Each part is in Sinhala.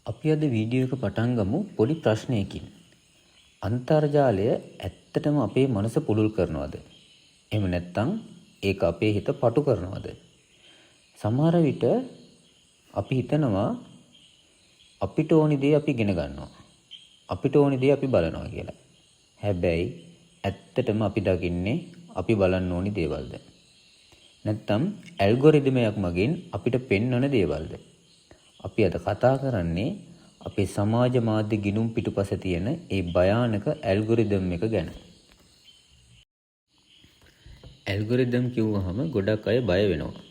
අපි අද වීඩියෝ එක පටන් ගමු පොඩි ප්‍රශ්නයකින්. අන්තර්ජාලය ඇත්තටම අපේ මනස පුළුල් කරනවද? එහෙම නැත්නම් ඒක අපේ හිත පටු කරනවද? සමහර විට අපි හිතනවා අපිට ඕනි දේ අපි ඉගෙන ගන්නවා. අපිට ඕනි දේ අපි බලනවා කියලා. හැබැයි ඇත්තටම අපි දකින්නේ අපි බලන්න ඕනි දේවල්ද? නැත්නම් ඇල්ගොරිදමයක් මගින් අපිට පෙන්වන දේවල්ද? අපි අද කතා කරන්නේ අපේ සමාජ මාධ්‍ය ගිණුම් පිටුපස තියෙන ඒ භයානක ඇල්ගොරිදම් එක ගැන. ඇල්ගොරිදම් කිව්වහම ගොඩක් අය බය වෙනවා.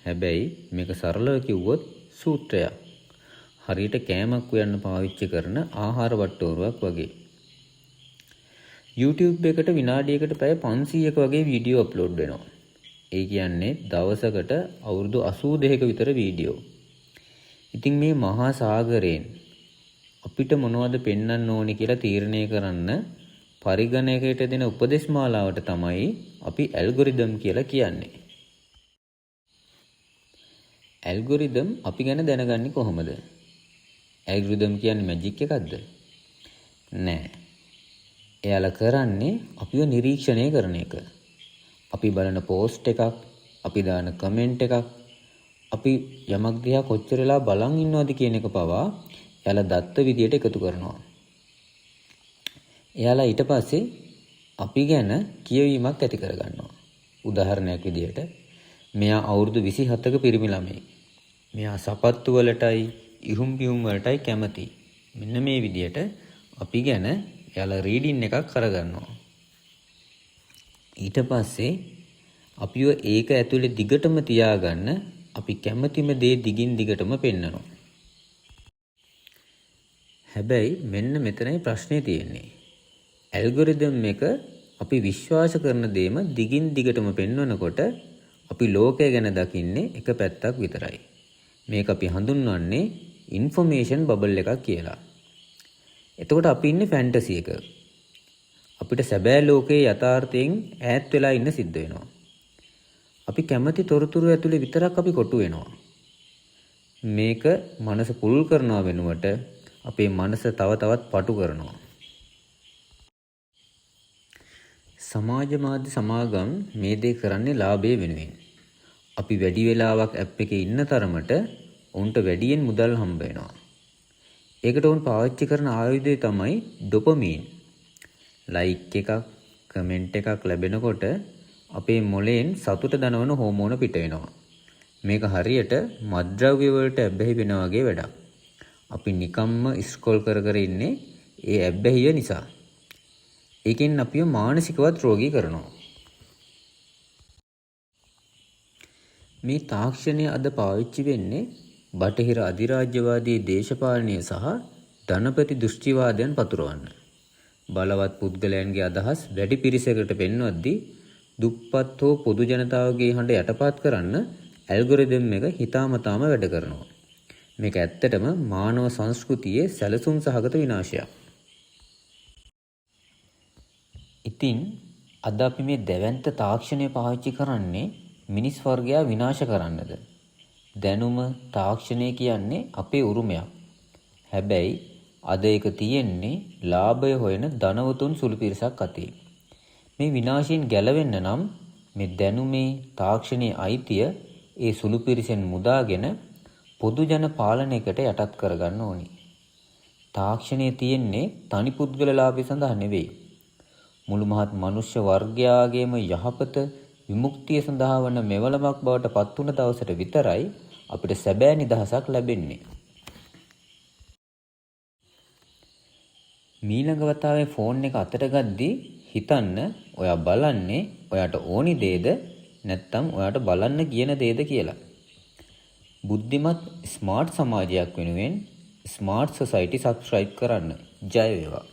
හැබැයි මේක සරලව කිව්වොත් සූත්‍රයක්. හරියට කෑමක් උයන්න පාවිච්චි කරන ආහාර වට්ටෝරුවක් වගේ. YouTube එකට විනාඩියකට පැය 500ක වගේ වීඩියෝ අප්ලෝඩ් වෙනවා. ඒ කියන්නේ දවසකට අවුරුදු 82ක විතර වීඩියෝ. ඉතින් මේ මහා සාගරයෙන් අපිට මොනවද පෙන්වන්න ඕනේ කියලා තීරණය කරන්න පරිගණකයට දෙන උපදේශ මාලාවට තමයි අපි ඇල්ගොරිදම් කියලා කියන්නේ. ඇල්ගොරිදම් අපි ගැන දැනගන්නේ කොහොමද? ඇල්ගොරිදම් කියන්නේ මැජික් එකක්ද? නෑ. එයාලා කරන්නේ අපිව නිරීක්ෂණය කරන එක. අපි බලන පෝස්ට් එකක්, අපි දාන කමෙන්ට් එකක්, අපි යමක් දිහා කොච්චර වෙලා බලන් ඉන්නවද කියන එක පවා එයාලා දත්ත විදියට එකතු කරනවා. එයාලා ඊට පස්සේ අපි ගැන කියවීමක් ඇති කරගන්නවා. උදාහරණයක් විදියට මෙයා අවුරුදු 27ක පිරිමි ළමයෙක්. මෙයා සපත්තු වලටයි, ඉහුම් පිහුම් වලටයි කැමති. මෙන්න මේ විදියට අපි ගැන එයාලා රීඩින් එකක් කරගන්නවා. ඊට පස්සේ අපිව ඒක ඇතුලේ දිගටම තියාගන්න අපි කැමතිම දේ දිගින් දිගටම පෙන්නනවා. හැබැයි මෙන්න මෙතනයි ප්‍රශ්නේ තියෙන්නේ. ඇල්ගොරිදම් එක අපි විශ්වාස කරන දේම දිගින් දිගටම පෙන්වනකොට අපි ලෝකය ගැන දකින්නේ එක පැත්තක් විතරයි. මේක අපි හඳුන්වන්නේ ইনফরমේෂන් බබල් එකක් කියලා. එතකොට අපි ඉන්නේ ෆැන්ටසි එක. අපිට සැබෑ ලෝකයේ යථාර්ථයෙන් ඈත් වෙලා ඉන්න සිද්ධ වෙනවා. අපි කැමති තොරතුරු ඇතුලේ විතරක් අපි කොටු වෙනවා. මේක මනස පුරුල් කරනවා වෙනුවට අපේ මනස තව තවත් පටු කරනවා. සමාජ මාධ්‍ය සමාගම් මේ දේ කරන්නේ ලාභය වෙනුවෙන්. අපි වැඩි වෙලාවක් ඇප් එකේ ඉන්න තරමට උන්ට වැඩියෙන් මුදල් හම්බ වෙනවා. ඒකට උන් පාවිච්චි කරන ආයුධය තමයි ඩොපමීන්. ලයික් එකක්, කමෙන්ට් එකක් ලැබෙනකොට අපේ මොළයෙන් සතුට දනවන හෝමෝන පිට වෙනවා. මේක හරියට මත්ද්‍රව්‍ය වලට ඇබ්බැහි වෙනා වගේ වැඩක්. අපි නිකම්ම ස්ක්‍රෝල් කර කර ඉන්නේ ඒ ඇබ්බැහිය නිසා. ඒකෙන් අපිව මානසිකවත් රෝගී කරනවා. මේ තාක්ෂණය අද පාවිච්චි වෙන්නේ බටහිර අධිරාජ්‍යවාදී දේශපාලනය සහ ධනපති දෘෂ්ටිවාදයන් පතුරවන්න. බලවත් පුද්ගලයන්ගේ අදහස් වැඩි පිරිසකට පෙන්වද්දී දුප්පත් හෝ පොදු ජනතාවගේ හඬ යටපත් කරන්න ඇල්ගොරිදම් එක හිතාමතාම වැඩ කරනවා. මේක ඇත්තටම මානව සංස්කෘතියේ සැලසුම් සහගත විනාශයක්. ඉතින් අද අපි මේ දැවැන්ත තාක්ෂණය පාවිච්චි කරන්නේ මිනිස් වර්ගයා විනාශ කරන්නද? දැනුම තාක්ෂණය කියන්නේ අපේ උරුමයක්. හැබැයි අද ඒක තියෙන්නේ ලාභය හොයන ධනවතුන් සුළු පිරිසක් අතේ. මේ විනාශයෙන් ගැලවෙන්න නම් මේ දැනුමේ තාක්ෂණයේ අයිතිය ඒ සුළු පිරිසෙන් මුදාගෙන පොදු ජන පාලනයකට යටත් කරගන්න ඕනි. තාක්ෂණයේ තියෙන්නේ තනි පුද්ගල ලාභය සඳහා නෙවෙයි. මුළු මහත් මනුෂ්‍ය වර්ගයාගේම යහපත විමුක්තිය සඳහා වන මෙවලමක් බවට පත් වුණ දවසට විතරයි අපිට සැබෑ නිදහසක් ලැබෙන්නේ. මීළඟ වතාවේ ෆෝන් එක අතට ගද්දී හිතන්න ඔයා බලන්නේ ඔයාට ඕනි දේද නැත්නම් ඔයාට බලන්න කියන දේද කියලා. බුද්ධිමත් ස්මාර්ට් සමාජයක් වෙනුවෙන් ස්මාර්ට් සොසයිටි සබ්ස්ක්‍රයිබ් කරන්න. ජය වේවා.